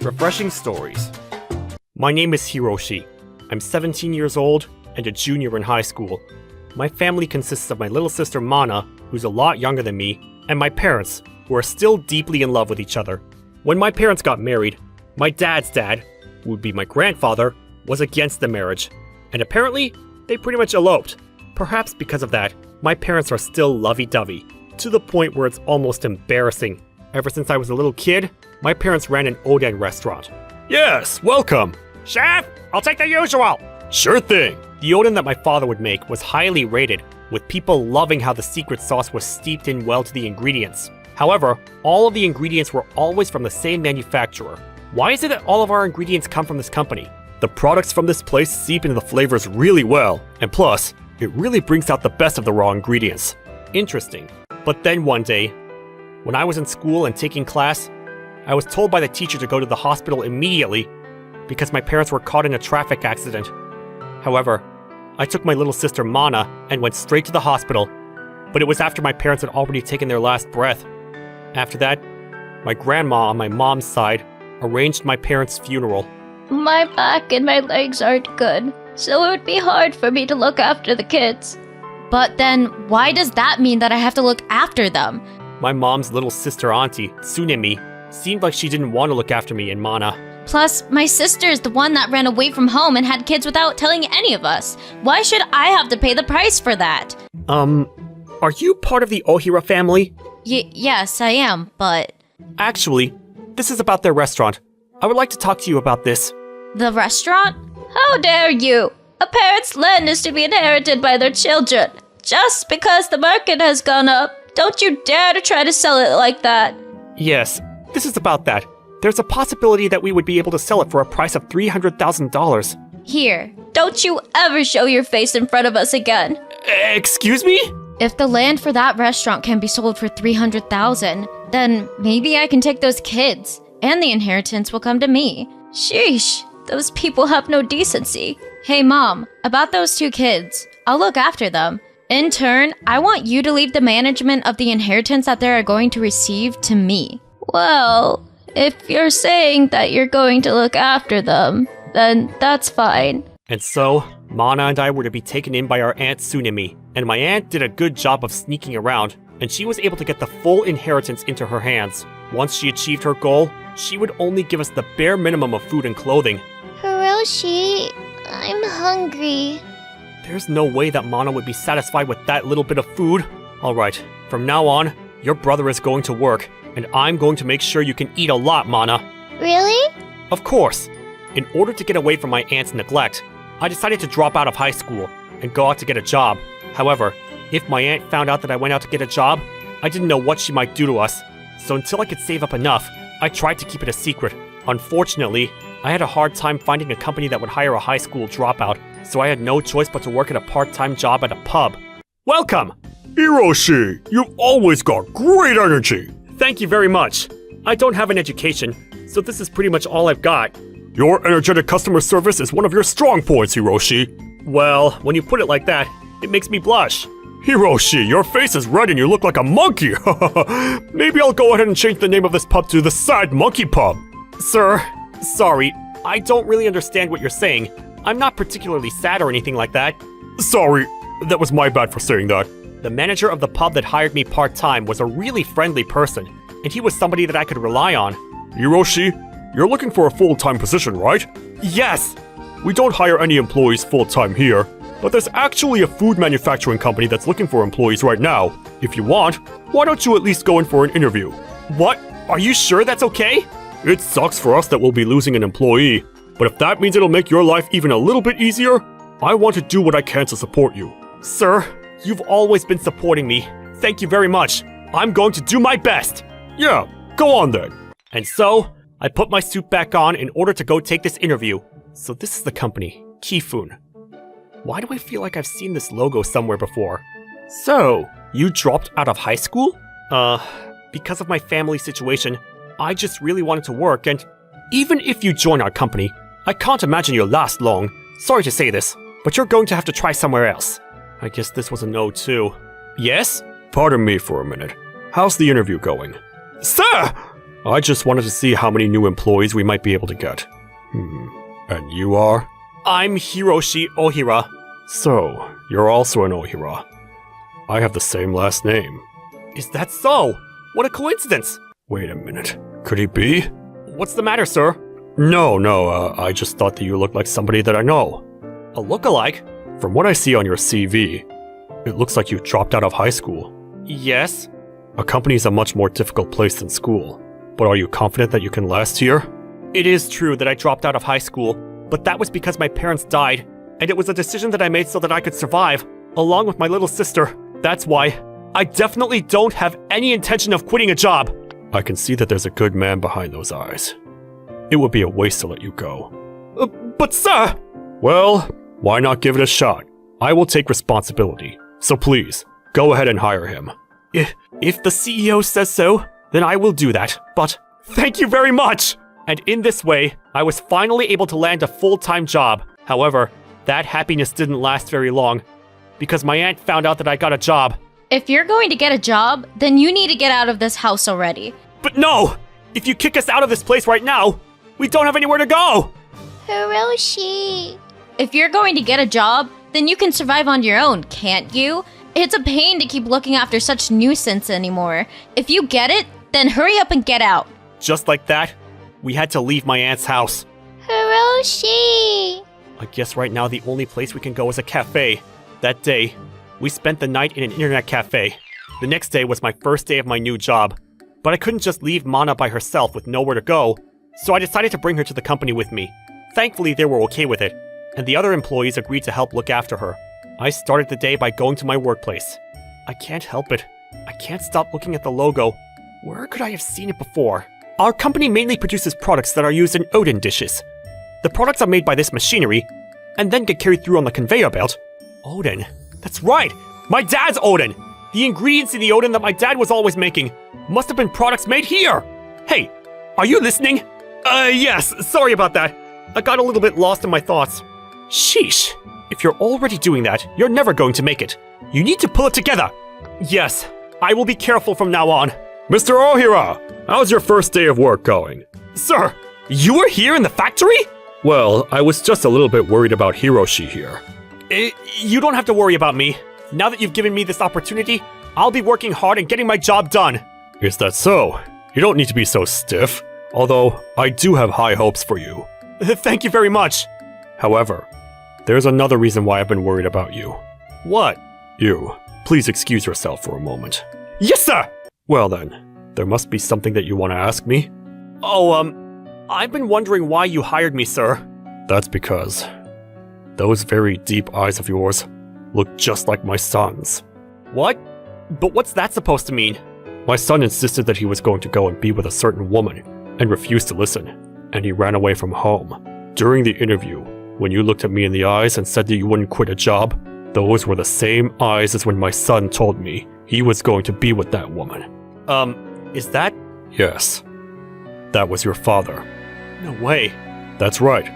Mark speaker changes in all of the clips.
Speaker 1: Refreshing stories. My name is Hiroshi. I'm 17 years old and a junior in high school. My family consists of my little sister Mana, who's a lot younger than me, and my parents, who are still deeply in love with each other. When my parents got married, my dad's dad, who would be my grandfather, was against the marriage, and apparently, they pretty much eloped. Perhaps because of that, my parents are still lovey-dovey, to the point where it's almost embarrassing. Ever since I was a little kid, my parents ran an oden restaurant. Yes, welcome! Chef, I'll take the usual! Sure thing! The oden that my father would make was highly rated, with people loving how the secret sauce was steeped in well to the ingredients. However, all of the ingredients were always from the same manufacturer. Why is it that all of our ingredients come from this company? The products from this place seep into the flavors really well, and plus, it really brings out the best of the raw ingredients. Interesting. But then one day, when I was in school and taking class, I was told by the teacher to go to the hospital immediately because my parents were caught in a traffic accident. However, I took my little sister Mana and went straight to the hospital, but it was after my parents had already taken their last breath. After that, my grandma on my mom's side arranged my parents' funeral.
Speaker 2: My back and my legs aren't good, so it would be hard for me to look after the kids.
Speaker 3: But then, why does that mean that I have to look after them?
Speaker 1: My mom's little sister auntie, Tsunemi, seemed like she didn't want to look after me and Mana.
Speaker 3: Plus, my sister is the one that ran away from home and had kids without telling any of us. Why should I have to pay the price for that?
Speaker 1: Are you part of the Ohira family?
Speaker 3: Yes, I am, but...
Speaker 1: Actually, this is about their restaurant. I would like to talk to you about this.
Speaker 3: The restaurant?
Speaker 2: How dare you! A parent's land is to be inherited by their children. Just because the market has gone up, don't you dare to try to sell it like that.
Speaker 1: Yes, this is about that. There's a possibility that we would be able to sell it for a price of $300,000.
Speaker 3: Here.
Speaker 2: Don't you ever show your face in front of us again.
Speaker 1: Excuse me?
Speaker 3: If the land for that restaurant can be sold for $300,000, then maybe I can take those kids, and the inheritance will come to me.
Speaker 2: Sheesh, those people have no decency.
Speaker 3: Hey Mom, about those two kids, I'll look after them. In turn, I want you to leave the management of the inheritance that they're going to receive to me.
Speaker 2: Well, if you're saying that you're going to look after them, then that's fine.
Speaker 1: And so, Mana and I were to be taken in by our aunt Tsunemi, and my aunt did a good job of sneaking around, and she was able to get the full inheritance into her hands. Once she achieved her goal, she would only give us the bare minimum of food and clothing.
Speaker 4: Hiroshi, I'm hungry.
Speaker 1: There's no way that Mana would be satisfied with that little bit of food. Alright, from now on, your brother is going to work, and I'm going to make sure you can eat a lot, Mana.
Speaker 4: Really?
Speaker 1: Of course. In order to get away from my aunt's neglect, I decided to drop out of high school and go out to get a job. However, if my aunt found out that I went out to get a job, I didn't know what she might do to us. So until I could save up enough, I tried to keep it a secret. Unfortunately, I had a hard time finding a company that would hire a high school dropout, so I had no choice but to work at a part-time job at a pub. Welcome!
Speaker 5: Hiroshi, you've always got great energy!
Speaker 1: Thank you very much. I don't have an education, so this is pretty much all I've got.
Speaker 5: Your energetic customer service is one of your strong points, Hiroshi.
Speaker 1: Well, when you put it like that, it makes me blush.
Speaker 5: Hiroshi, your face is red and you look like a monkey. Maybe I'll go ahead and change the name of this pub to the Sad Monkey Pub.
Speaker 1: Sir, sorry, I don't really understand what you're saying. I'm not particularly sad or anything like that.
Speaker 5: Sorry, that was my bad for saying that.
Speaker 1: The manager of the pub that hired me part-time was a really friendly person, and he was somebody that I could rely on.
Speaker 5: Hiroshi, you're looking for a full-time position, right?
Speaker 1: Yes!
Speaker 5: We don't hire any employees full-time here, but there's actually a food manufacturing company that's looking for employees right now. If you want, why don't you at least go in for an interview?
Speaker 1: What? Are you sure that's okay?
Speaker 5: It sucks for us that we'll be losing an employee, but if that means it'll make your life even a little bit easier, I want to do what I can to support you.
Speaker 1: Sir, you've always been supporting me. Thank you very much. I'm going to do my best.
Speaker 5: Yeah, go on then.
Speaker 1: And so, I put my suit back on in order to go take this interview. So this is the company, Kifun. Why do I feel like I've seen this logo somewhere before? So, you dropped out of high school? Because of my family situation, I just really wanted to work, and even if you join our company, I can't imagine you'll last long. Sorry to say this, but you're going to have to try somewhere else. I guess this was a no too. Yes?
Speaker 5: Pardon me for a minute. How's the interview going?
Speaker 1: Sir!
Speaker 5: I just wanted to see how many new employees we might be able to get. And you are?
Speaker 1: I'm Hiroshi Ohira.
Speaker 5: So, you're also an Ohira. I have the same last name.
Speaker 1: Is that so? What a coincidence!
Speaker 5: Wait a minute. Could he be?
Speaker 1: What's the matter, sir?
Speaker 5: No, I just thought that you looked like somebody that I know.
Speaker 1: A look-alike?
Speaker 5: From what I see on your CV, it looks like you dropped out of high school.
Speaker 1: Yes.
Speaker 5: A company is a much more difficult place than school. But are you confident that you can last here?
Speaker 1: It is true that I dropped out of high school, but that was because my parents died, and it was a decision that I made so that I could survive, along with my little sister. That's why I definitely don't have any intention of quitting a job.
Speaker 5: I can see that there's a good man behind those eyes. It would be a waste to let you go.
Speaker 1: But sir!
Speaker 5: Well, why not give it a shot? I will take responsibility. So please, go ahead and hire him.
Speaker 1: If the CEO says so, then I will do that. But thank you very much! And in this way, I was finally able to land a full-time job. However, that happiness didn't last very long, because my aunt found out that I got a job.
Speaker 3: If you're going to get a job, then you need to get out of this house already.
Speaker 1: But no! If you kick us out of this place right now, we don't have anywhere to go!
Speaker 4: Hiroshi.
Speaker 3: If you're going to get a job, then you can survive on your own, can't you? It's a pain to keep looking after such nuisance anymore. If you get it, then hurry up and get out.
Speaker 1: Just like that, we had to leave my aunt's house.
Speaker 4: Hiroshi.
Speaker 1: I guess right now the only place we can go is a cafe. That day, we spent the night in an internet cafe. The next day was my first day of my new job. But I couldn't just leave Mana by herself with nowhere to go, so I decided to bring her to the company with me. Thankfully, they were okay with it, and the other employees agreed to help look after her. I started the day by going to my workplace. I can't help it. I can't stop looking at the logo. Where could I have seen it before? Our company mainly produces products that are used in Odin dishes. The products are made by this machinery, and then get carried through on the conveyor belt. Odin. That's right! My dad's Odin! The ingredients in the Odin that my dad was always making must have been products made here! Hey, are you listening? Yes, sorry about that. I got a little bit lost in my thoughts. Sheesh. If you're already doing that, you're never going to make it. You need to pull it together. Yes, I will be careful from now on.
Speaker 5: Mr. Ohira, how's your first day of work going?
Speaker 1: Sir, you were here in the factory?
Speaker 5: Well, I was just a little bit worried about Hiroshi here.
Speaker 1: You don't have to worry about me. Now that you've given me this opportunity, I'll be working hard and getting my job done.
Speaker 5: Is that so? You don't need to be so stiff. Although, I do have high hopes for you.
Speaker 1: Thank you very much.
Speaker 5: However, there's another reason why I've been worried about you.
Speaker 1: What?
Speaker 5: You. Please excuse yourself for a moment.
Speaker 1: Yes, sir!
Speaker 5: Well then, there must be something that you want to ask me?
Speaker 1: Oh, I've been wondering why you hired me, sir.
Speaker 5: That's because those very deep eyes of yours look just like my son's.
Speaker 1: What? But what's that supposed to mean?
Speaker 5: My son insisted that he was going to go and be with a certain woman, and refused to listen, and he ran away from home. During the interview, when you looked at me in the eyes and said that you wouldn't quit a job, those were the same eyes as when my son told me he was going to be with that woman.
Speaker 1: Is that?
Speaker 5: Yes. That was your father.
Speaker 1: No way.
Speaker 5: That's right.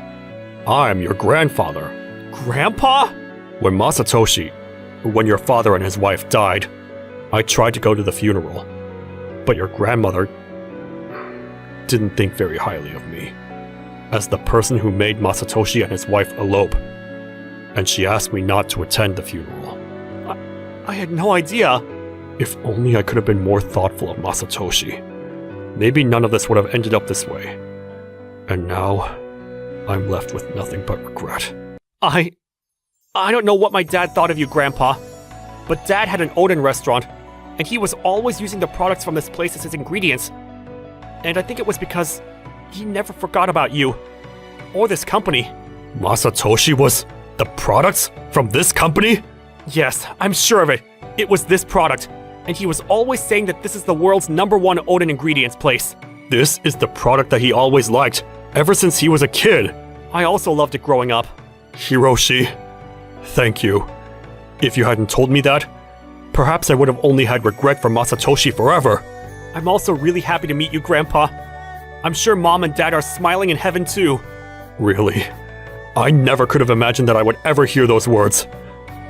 Speaker 5: I'm your grandfather.
Speaker 1: Grandpa?
Speaker 5: When your father and his wife died, I tried to go to the funeral, but your grandmother didn't think very highly of me as the person who made Masatoshi and his wife elope, and she asked me not to attend the funeral.
Speaker 1: I had no idea.
Speaker 5: If only I could have been more thoughtful of Masatoshi. Maybe none of this would have ended up this way. And now, I'm left with nothing but regret.
Speaker 1: I don't know what my dad thought of you, Grandpa, but Dad had an Odin restaurant, and he was always using the products from this place as his ingredients. And I think it was because he never forgot about you, or this company.
Speaker 5: Masatoshi was the products from this company?
Speaker 1: Yes, I'm sure of it. It was this product, and he was always saying that this is the world's #1 Odin ingredients place.
Speaker 5: This is the product that he always liked, ever since he was a kid.
Speaker 1: I also loved it growing up.
Speaker 5: Hiroshi, thank you. If you hadn't told me that, perhaps I would have only had regret for Masatoshi forever.
Speaker 1: I'm also really happy to meet you, Grandpa. I'm sure Mom and Dad are smiling in heaven too.
Speaker 5: Really? I never could have imagined that I would ever hear those words.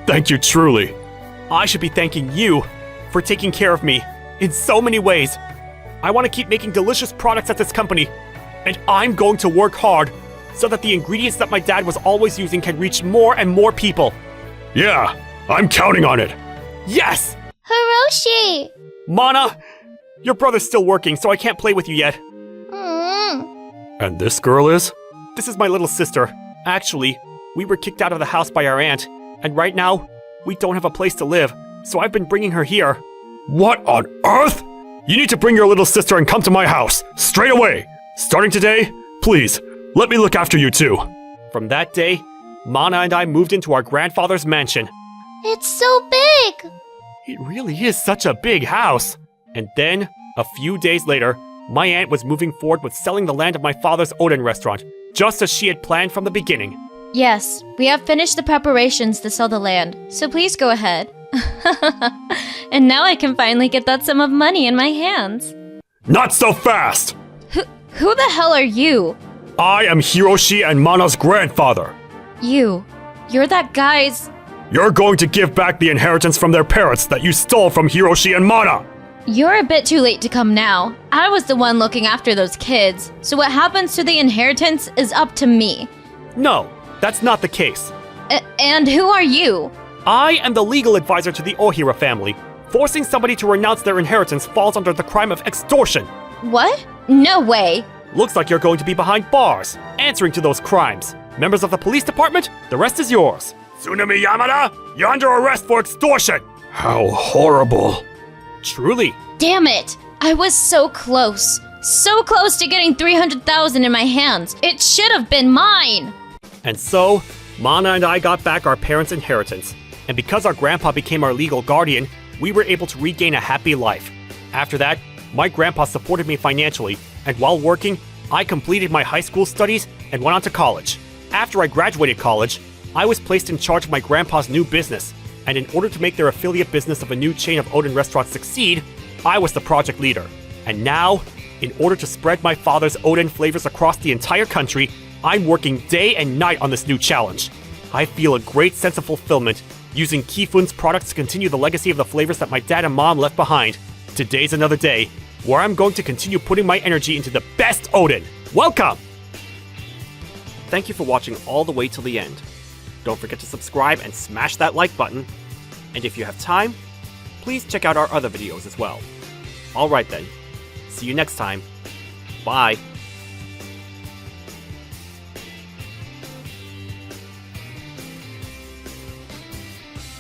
Speaker 5: Thank you truly.
Speaker 1: I should be thanking you for taking care of me in so many ways. I want to keep making delicious products at this company, and I'm going to work hard so that the ingredients that my dad was always using can reach more and more people.
Speaker 5: Yeah, I'm counting on it.
Speaker 1: Yes!
Speaker 4: Hiroshi!
Speaker 1: Mana, your brother's still working, so I can't play with you yet.
Speaker 5: And this girl is?
Speaker 1: This is my little sister. Actually, we were kicked out of the house by our aunt, and right now, we don't have a place to live, so I've been bringing her here.
Speaker 5: What on earth? You need to bring your little sister and come to my house, straight away. Starting today, please, let me look after you too.
Speaker 1: From that day, Mana and I moved into our grandfather's mansion.
Speaker 4: It's so big!
Speaker 1: It really is such a big house. And then, a few days later, my aunt was moving forward with selling the land of my father's Odin restaurant, just as she had planned from the beginning.
Speaker 3: Yes, we have finished the preparations to sell the land, so please go ahead. And now I can finally get that sum of money in my hands.
Speaker 5: Not so fast!
Speaker 3: Who the hell are you?
Speaker 5: I am Hiroshi and Mana's grandfather.
Speaker 3: You're that guy's...
Speaker 5: You're going to give back the inheritance from their parents that you stole from Hiroshi and Mana.
Speaker 3: You're a bit too late to come now. I was the one looking after those kids, so what happens to the inheritance is up to me.
Speaker 1: No, that's not the case.
Speaker 3: And who are you?
Speaker 1: I am the legal advisor to the Ohira family. Forcing somebody to renounce their inheritance falls under the crime of extortion.
Speaker 3: What? No way.
Speaker 1: Looks like you're going to be behind bars, answering to those crimes. Members of the police department, the rest is yours.
Speaker 5: Tsunami Yamada, you're under arrest for extortion. How horrible.
Speaker 1: Truly.
Speaker 3: Damn it! I was so close. So close to getting 300,000 in my hands. It should have been mine.
Speaker 1: And so, Mana and I got back our parents' inheritance. And because our grandpa became our legal guardian, we were able to regain a happy life. After that, my grandpa supported me financially, and while working, I completed my high school studies and went on to college. After I graduated college, I was placed in charge of my grandpa's new business, and in order to make their affiliate business of a new chain of Odin restaurants succeed, I was the project leader. And now, in order to spread my father's Odin flavors across the entire country, I'm working day and night on this new challenge. I feel a great sense of fulfillment using Kifun's products to continue the legacy of the flavors that my dad and mom left behind. Today's another day where I'm going to continue putting my energy into the best Odin. Welcome! Thank you for watching all the way till the end. Don't forget to subscribe and smash that like button. And if you have time, please check out our other videos as well. Alright then, see you next time. Bye.